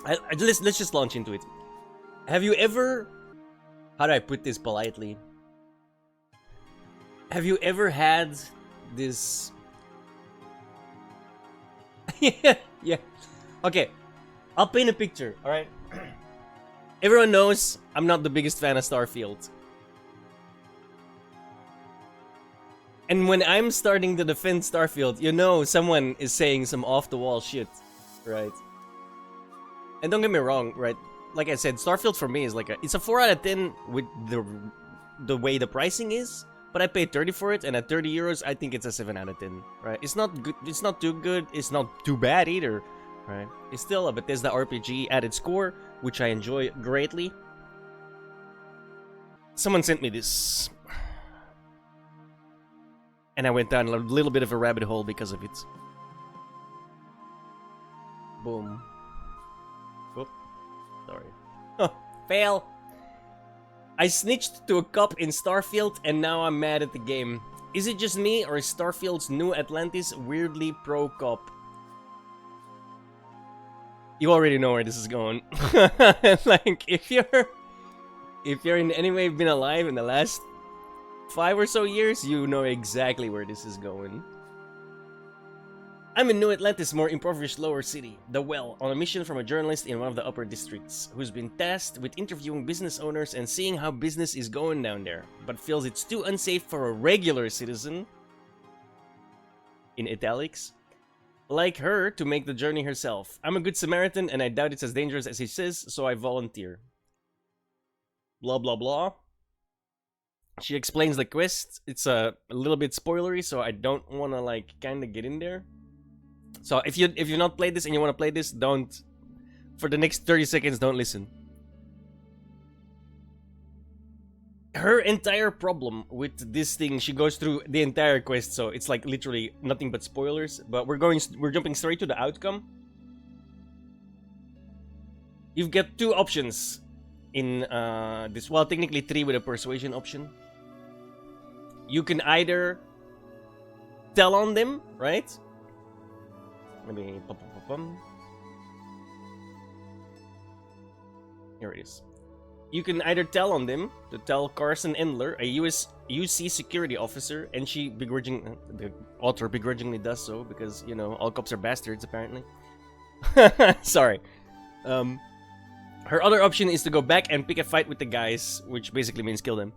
Let's just launch into it. Have you ever... How do I put this politely? Have you ever had this... yeah. Okay, I'll paint a picture, alright? Everyone knows I'm not the biggest fan of Starfield. And when I'm starting to defend Starfield, you know someone is saying some off-the-wall shit, right? And don't get me wrong, right? Like I said, Starfield for me is like it's a 4 out of 10 with the way the pricing is. But I paid 30 for it, and at 30 euros, I think it's a 7 out of 10, right? It's not good, it's not too good, it's not too bad either, right? It's still a Bethesda RPG at its core, which I enjoy greatly. Someone sent me this. And I went down a little bit of a rabbit hole because of it. Boom. Whoop. Sorry. Oh, fail! I snitched to a cop in Starfield and now I'm mad at the game. Is it just me or is Starfield's new Atlantis weirdly pro-cop? You already know where this is going. Like, if you're in any way been alive in the last 5 or so years, you know exactly where this is going. I'm in New Atlantis' more impoverished lower city, The Well, on a mission from a journalist in one of the upper districts, who's been tasked with interviewing business owners and seeing how business is going down there, but feels it's too unsafe for a regular citizen, in italics, like her to make the journey herself. I'm a good Samaritan and I doubt it's as dangerous as he says, so I volunteer. Blah blah blah. She explains the quest. It's a little bit spoilery, so I don't want to like kind of get in there. So if you've not played this and you want to play this, don't, for the next 30 seconds, don't listen. Her entire problem with this thing, she goes through the entire quest, so it's like literally nothing but spoilers. But we're jumping straight to the outcome. You've got 2 options in this. Well, technically 3 with a persuasion option. You can either tell on them, right? Let me... Here it is. You can either tell on them, to tell Carson Endler, a UC security officer, and she the author begrudgingly does so, because, you know, all cops are bastards, apparently. Sorry. Her other option is to go back and pick a fight with the guys, which basically means kill them.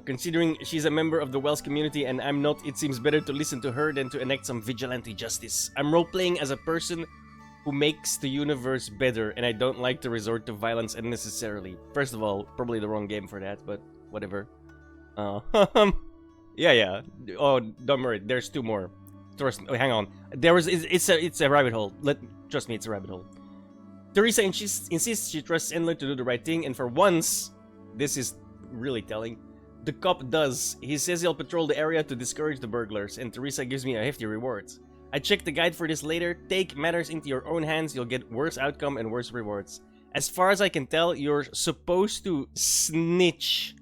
Considering she's a member of the Wells community and I'm not, it seems better to listen to her than to enact some vigilante justice. I'm role-playing as a person who makes the universe better, and I don't like to resort to violence unnecessarily. First of all, probably the wrong game for that, but whatever. Yeah. Oh, don't worry, there's 2 more. Trust, oh, hang on. It's a rabbit hole. Trust me, it's a rabbit hole. Teresa insists she trusts Endler to do the right thing, and for once, this is really telling. The cop does. He says he'll patrol the area to discourage the burglars, and Teresa gives me a hefty reward. I checked the guide for this later. Take matters into your own hands, you'll get worse outcome and worse rewards. As far as I can tell, you're supposed to snitch.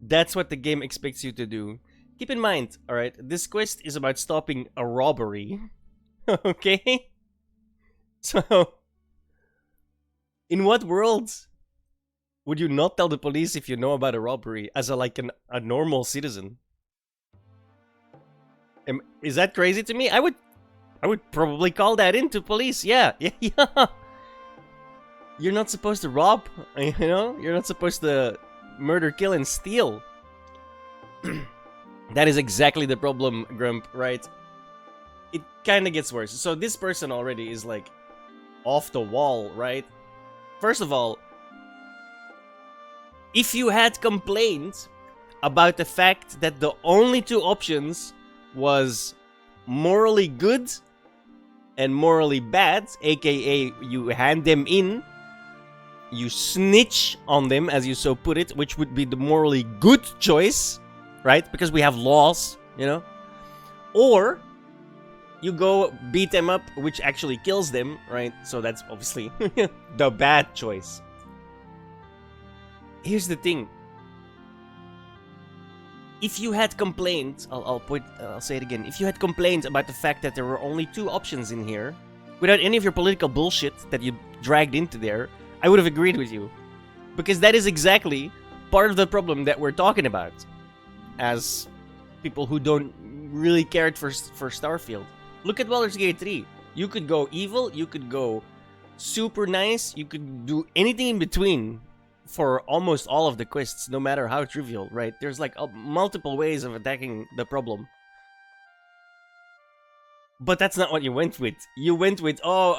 That's what the game expects you to do. Keep in mind, alright, this quest is about stopping a robbery. Okay? So, in what world would you not tell the police if you know about a robbery as a normal citizen? Is that crazy to me? I would probably call that into police. Yeah. You're not supposed to rob, you know? You're not supposed to murder, kill, and steal. That is exactly the problem, Grump, right? It kind of gets worse. So this person already is like off the wall, right? First of all, if you had complained about the fact that the only 2 options was morally good and morally bad, aka you hand them in, you snitch on them, as you so put it, which would be the morally good choice, right? Because we have laws, you know? Or you go beat them up, which actually kills them, right? So that's obviously the bad choice. Here's the thing. If you had complained, I'll say it again. If you had complained about the fact that there were only 2 options in here, without any of your political bullshit that you dragged into there, I would have agreed with you. Because that is exactly part of the problem that we're talking about as people who don't really care for Starfield. Look at Baldur's Gate 3. You could go evil, you could go super nice, you could do anything in between for almost all of the quests, no matter how trivial, right? There's like multiple ways of attacking the problem. But that's not what you went with. You went with, oh,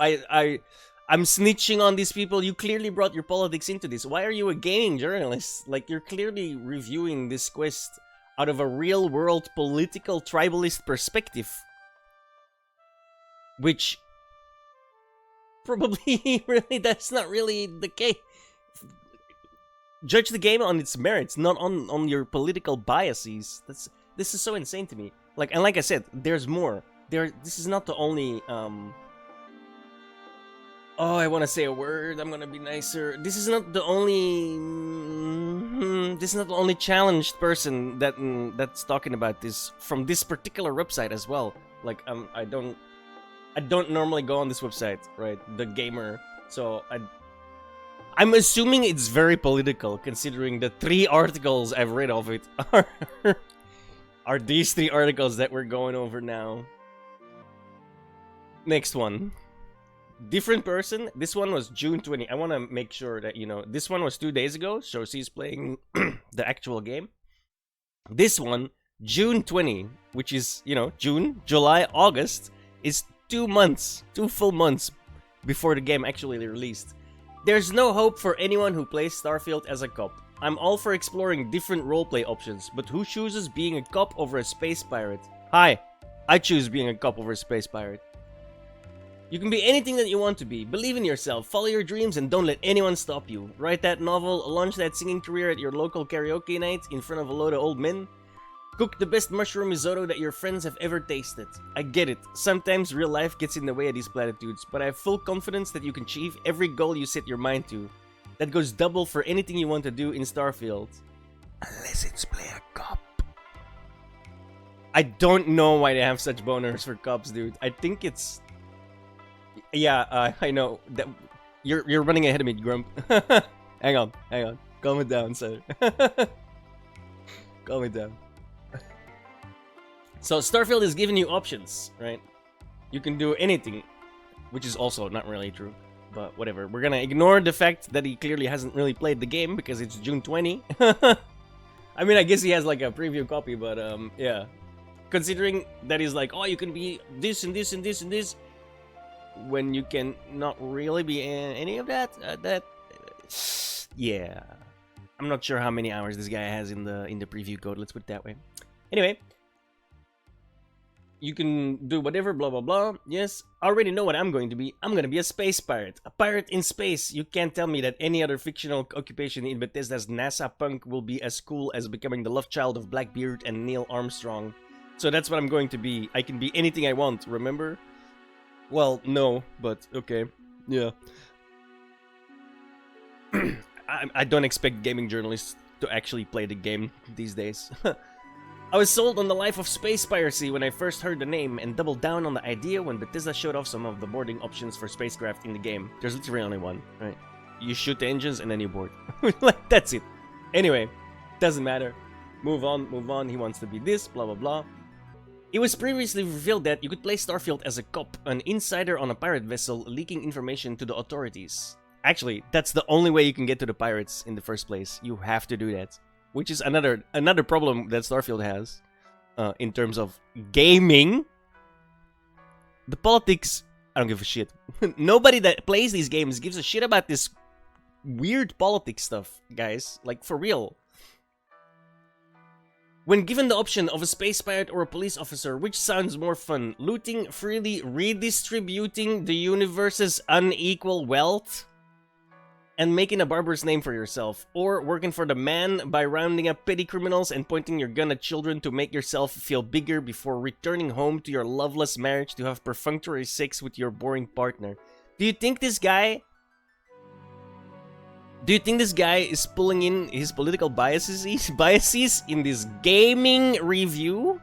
I'm snitching on these people. You clearly brought your politics into this. Why are you a gaming journalist? Like, you're clearly reviewing this quest out of a real-world political tribalist perspective. Which probably really, that's not really the case. Judge the game on its merits, not on your political biases. This is so insane to me. Like, and like I said, there's more. This is not the only oh, I want to say a word. I'm gonna be nicer. This is not the only. This is not the only challenged person that's talking about this from this particular website as well. Like, I don't normally go on this website, right? The Gamer. So I'm assuming it's very political, considering the 3 articles I've read of it are these 3 articles that we're going over now. Next one. Different person. This one was June 20. I want to make sure that, you know, this one was 2 days ago, so she's playing the actual game. This one, June 20, which is, you know, June, July, August, is 2 months, 2 full months before the game actually released. There's no hope for anyone who plays Starfield as a cop. I'm all for exploring different roleplay options, but who chooses being a cop over a space pirate? Hi, I choose being a cop over a space pirate. You can be anything that you want to be. Believe in yourself, follow your dreams, and don't let anyone stop you. Write that novel, launch that singing career at your local karaoke night in front of a load of old men. Cook the best mushroom risotto that your friends have ever tasted. I get it, sometimes real life gets in the way of these platitudes, but I have full confidence that you can achieve every goal you set your mind to. That goes double for anything you want to do in Starfield. Unless it's play a cop. I don't know why they have such boners for cops, dude. I think it's... Yeah, I know that you're running ahead of me, Grump. hang on. Calm it down, sir. Calm it down. So Starfield is giving you options, right? You can do anything, which is also not really true, but whatever. We're gonna ignore the fact that he clearly hasn't really played the game because it's June 20. I mean, I guess he has like a preview copy, but yeah. Considering that he's like, oh, you can be this and this and this and this, when you can not really be any of that, yeah, I'm not sure how many hours this guy has in the preview code. Let's put it that way. Anyway, you can do whatever, blah blah blah. Yes, I already know what I'm going to be. I'm gonna be a space pirate, a pirate in space. You can't tell me that any other fictional occupation in Bethesda's NASA punk will be as cool as becoming the love child of Blackbeard and Neil Armstrong. So that's what I'm going to be. I can be anything I want, remember? Well, no, but okay. Yeah. I don't expect gaming journalists to actually play the game these days. I was sold on the life of space piracy when I first heard the name and doubled down on the idea when Bethesda showed off some of the boarding options for spacecraft in the game. There's literally only one, right? You shoot the engines and then you board. Like, that's it. Anyway, doesn't matter. Move on. He wants to be this, blah blah blah. It was previously revealed that you could play Starfield as a cop, an insider on a pirate vessel leaking information to the authorities. Actually, that's the only way you can get to the pirates in the first place. You have to do that. Which is another problem that Starfield has in terms of gaming. The politics, I don't give a shit. Nobody that plays these games gives a shit about this weird politics stuff, guys. Like, for real. When given the option of a space pirate or a police officer, which sounds more fun? Looting freely, redistributing the universe's unequal wealth, and making a barbarous name for yourself, or working for the man by rounding up petty criminals and pointing your gun at children to make yourself feel bigger before returning home to your loveless marriage to have perfunctory sex with your boring partner. Do you think this guy is pulling in his political biases in this gaming review?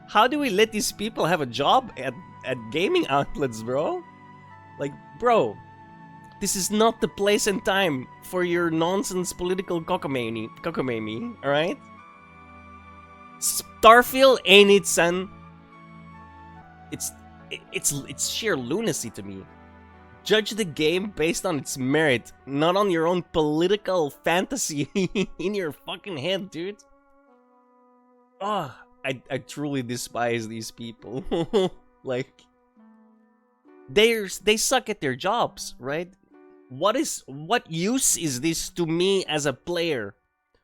How do we let these people have a job at gaming outlets, bro? Like, bro, this is not the place and time for your nonsense political cockamamie, alright? Starfield ain't it, son. It's sheer lunacy to me. Judge the game based on its merit, not on your own political fantasy in your fucking head, dude. Oh, I truly despise these people. Like, they suck at their jobs, right? What use is this to me as a player?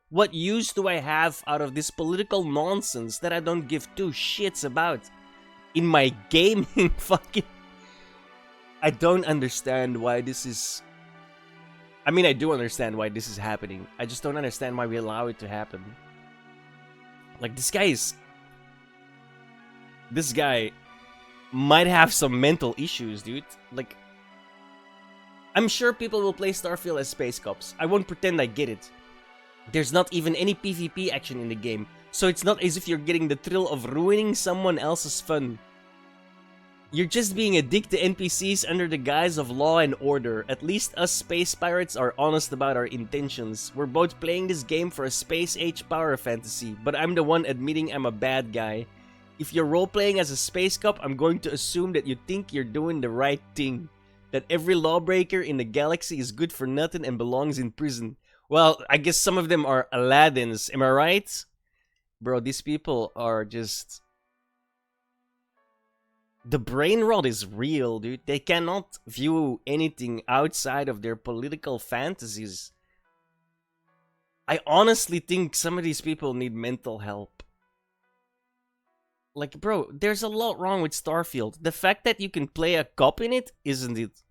What use do I have out of this political nonsense that I don't give two shits about in my gaming fucking... I don't understand why this is... I mean, I do understand why this is happening. I just don't understand why we allow it to happen. Like, this guy might have some mental issues, dude. Like, I'm sure people will play Starfield as space cops. I won't pretend I get it. There's not even any PvP action in the game, so it's not as if you're getting the thrill of ruining someone else's fun. You're just being a dick to NPCs under the guise of law and order. At least us space pirates are honest about our intentions. We're both playing this game for a space-age power fantasy, but I'm the one admitting I'm a bad guy. If you're role-playing as a space cop, I'm going to assume that you think you're doing the right thing. That every lawbreaker in the galaxy is good for nothing and belongs in prison. Well, I guess some of them are Aladdins, am I right? Bro, these people are just... The brain rot is real, dude. They cannot view anything outside of their political fantasies. I honestly think some of these people need mental help. Like, bro, there's a lot wrong with Starfield. The fact that you can play a cop in it, isn't it?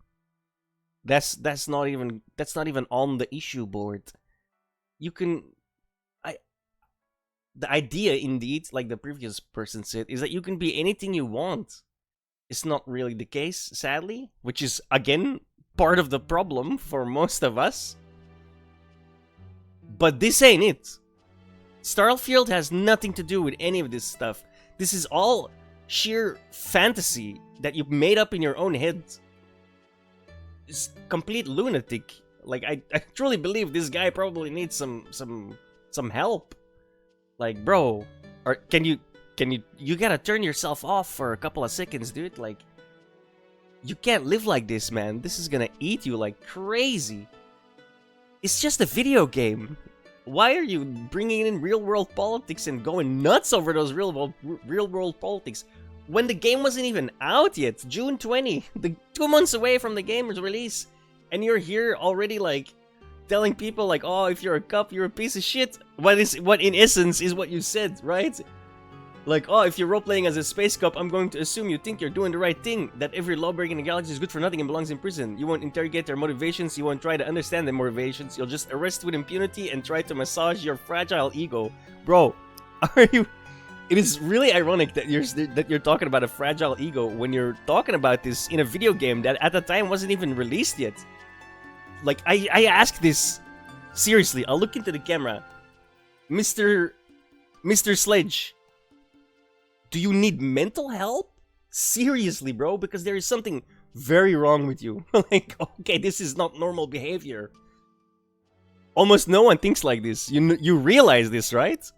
That's not even on the issue board. You can... The idea, indeed, like the previous person said, is that you can be anything you want. It's not really the case, sadly, which is, again, part of the problem for most of us. But this ain't it. Starfield has nothing to do with any of this stuff. This is all sheer fantasy that you've made up in your own head. It's complete lunatic. Like, I truly believe this guy probably needs some help. Like, bro, or can you gotta turn yourself off for a couple of seconds, dude. Like, you can't live like this, man. This is gonna eat you like crazy. It's just a video game. Why are you bringing in real-world politics and going nuts over those real-world politics when the game wasn't even out yet? June 20, 2 months away from the game's release, and you're here already, like, telling people, like, oh, if you're a cop, you're a piece of shit. What in essence is what you said, right? Like, oh, if you're role-playing as a space cop, I'm going to assume you think you're doing the right thing, that every lawbreaker in the galaxy is good for nothing and belongs in prison. You won't interrogate their motivations, you won't try to understand their motivations, you'll just arrest with impunity and try to massage your fragile ego. Bro, are you... It is really ironic that you're talking about a fragile ego when you're talking about this in a video game that at the time wasn't even released yet. Like, I ask this seriously. I'll look into the camera. Mr. Sledge, do you need mental help? Seriously, bro, because there is something very wrong with you. Like, okay, this is not normal behavior. Almost no one thinks like this. You realize this, right?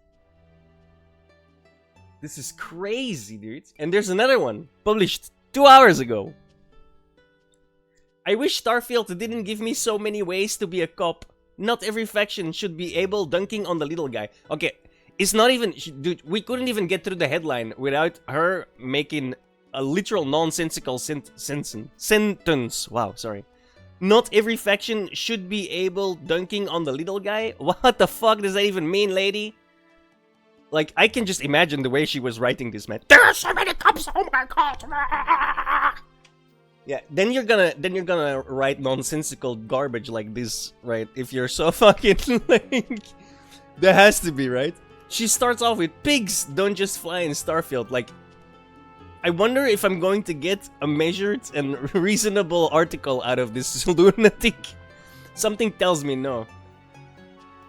This is crazy, dude. And there's another one, published 2 hours ago. I wish Starfield didn't give me so many ways to be a cop. Not every faction should be able dunking on the little guy. Okay, it's not even... Dude, we couldn't even get through the headline without her making a literal nonsensical sentence. Wow, sorry. Not every faction should be able dunking on the little guy? What the fuck does that even mean, lady? Like, I can just imagine the way she was writing this, man. There are so many cops, oh my god! Yeah, then you're gonna write nonsensical garbage like this, right? If you're so fucking like... There has to be, right? She starts off with, pigs don't just fly in Starfield. Like, I wonder if I'm going to get a measured and reasonable article out of this lunatic. Something tells me no.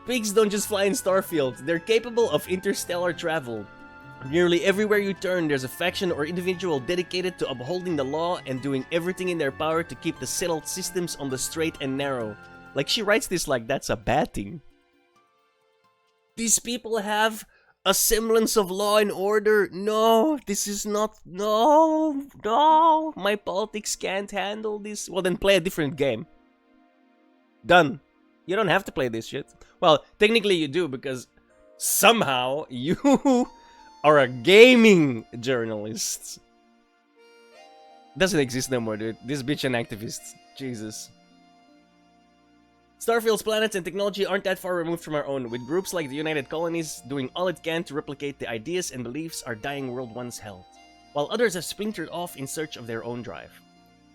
Pigs don't just fly in Starfield. They're capable of interstellar travel. Nearly everywhere you turn, there's a faction or individual dedicated to upholding the law and doing everything in their power to keep the settled systems on the straight and narrow. Like, she writes this like that's a bad thing. These people have a semblance of law and order. No, this is not... No, no, my politics can't handle this. Well, then play a different game. Done. You don't have to play this shit. Well, technically you do, because somehow you... are a gaming journalist. Doesn't exist no more, dude. This bitch an activist. Jesus. Starfield's planets and technology aren't that far removed from our own, with groups like the United Colonies doing all it can to replicate the ideas and beliefs our dying world once held, while others have splintered off in search of their own drive.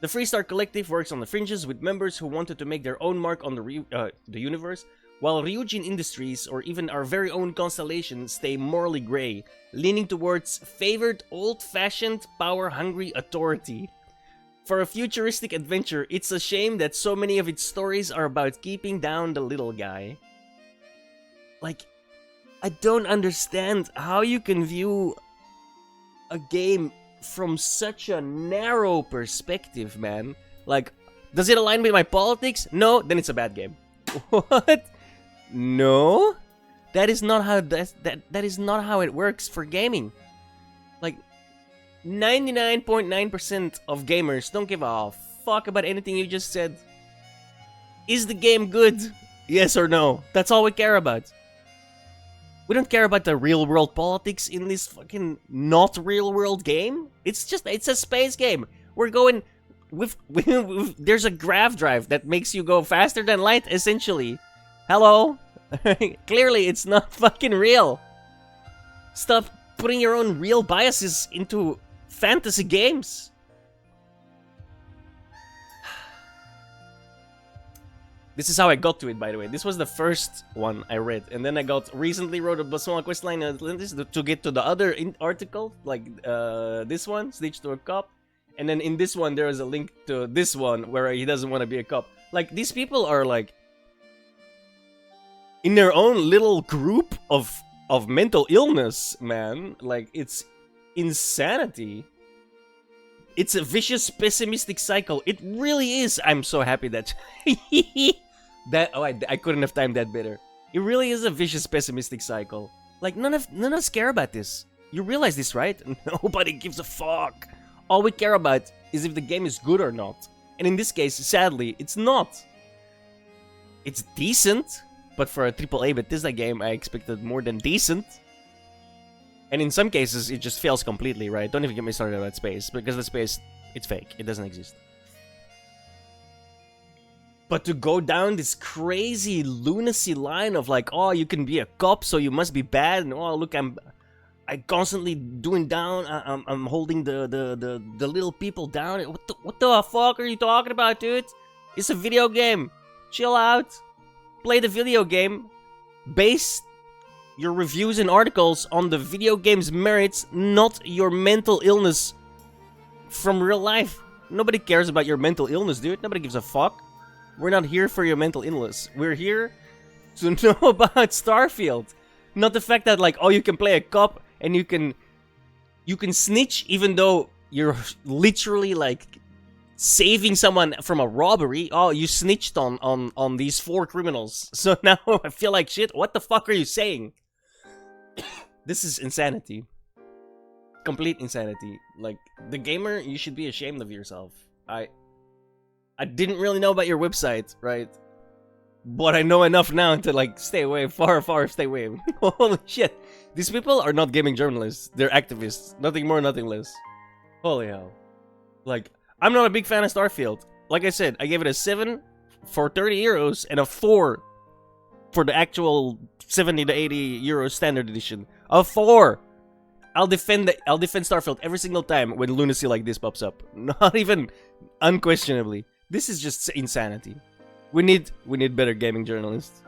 The Freestar Collective works on the fringes with members who wanted to make their own mark on the universe, while Ryujin Industries, or even our very own Constellation, stay morally grey, leaning towards favored, old-fashioned, power-hungry authority. For a futuristic adventure, it's a shame that so many of its stories are about keeping down the little guy. Like, I don't understand how you can view a game from such a narrow perspective, man. Like, does it align with my politics? No, then it's a bad game. What? No, that is not how that is not how it works for gaming. Like 99.9% of gamers don't give a fuck about anything you just said. Is the game good? Yes or no? That's all we care about. We don't care about the real world politics in this fucking not real world game. It's a space game. We're going with there's a grav drive that makes you go faster than light, essentially. Hello? Clearly, it's not fucking real. Stop putting your own real biases into fantasy games. This is how I got to it, by the way. This was the first one I read, and then I recently wrote a small questline in Atlantis to get to the other article, like this one, Stitch to a Cop. And then in this one, there is a link to this one where he doesn't want to be a cop. Like, these people are like in their own little group of mental illness, man. Like, it's insanity. It's a vicious, pessimistic cycle. It really is. I'm so happy that I couldn't have timed that better. It really is a vicious, pessimistic cycle. Like, none of us care about this. You realize this, right? Nobody gives a fuck. All we care about is if the game is good or not. And in this case, sadly, it's not. It's decent. But for a AAA Bethesda game, I expected more than decent. And in some cases, it just fails completely, right? Don't even get me started about space, because the space, it's fake. It doesn't exist. But to go down this crazy lunacy line of like, oh, you can be a cop, so you must be bad, and oh, look, I constantly doing down. I'm holding the little people down. What the fuck are you talking about, dude? It's a video game. Chill out. Play the video game, base your reviews and articles on the video game's merits, not your mental illness from real life. Nobody cares about your mental illness, dude. Nobody gives a fuck. We're not here for your mental illness. We're here to know about Starfield. Not the fact that, like, oh, you can play a cop and you can snitch even though you're literally, like, saving someone from a robbery. Oh, you snitched on these 4 criminals. So now I feel like shit. What the fuck are you saying? This is insanity. Complete insanity. Like, the gamer, you should be ashamed of yourself. I didn't really know about your website, right? But I know enough now to, like, stay away. Far stay away. Holy shit. These people are not gaming journalists. They're activists. Nothing more, nothing less. Holy hell. Like, I'm not a big fan of Starfield. Like I said, I gave it a 7 for 30 euros and a 4 for the actual 70 to 80 euro standard edition. A 4! I'll defend Starfield every single time when lunacy like this pops up. Not even unquestionably. This is just insanity. We need better gaming journalists.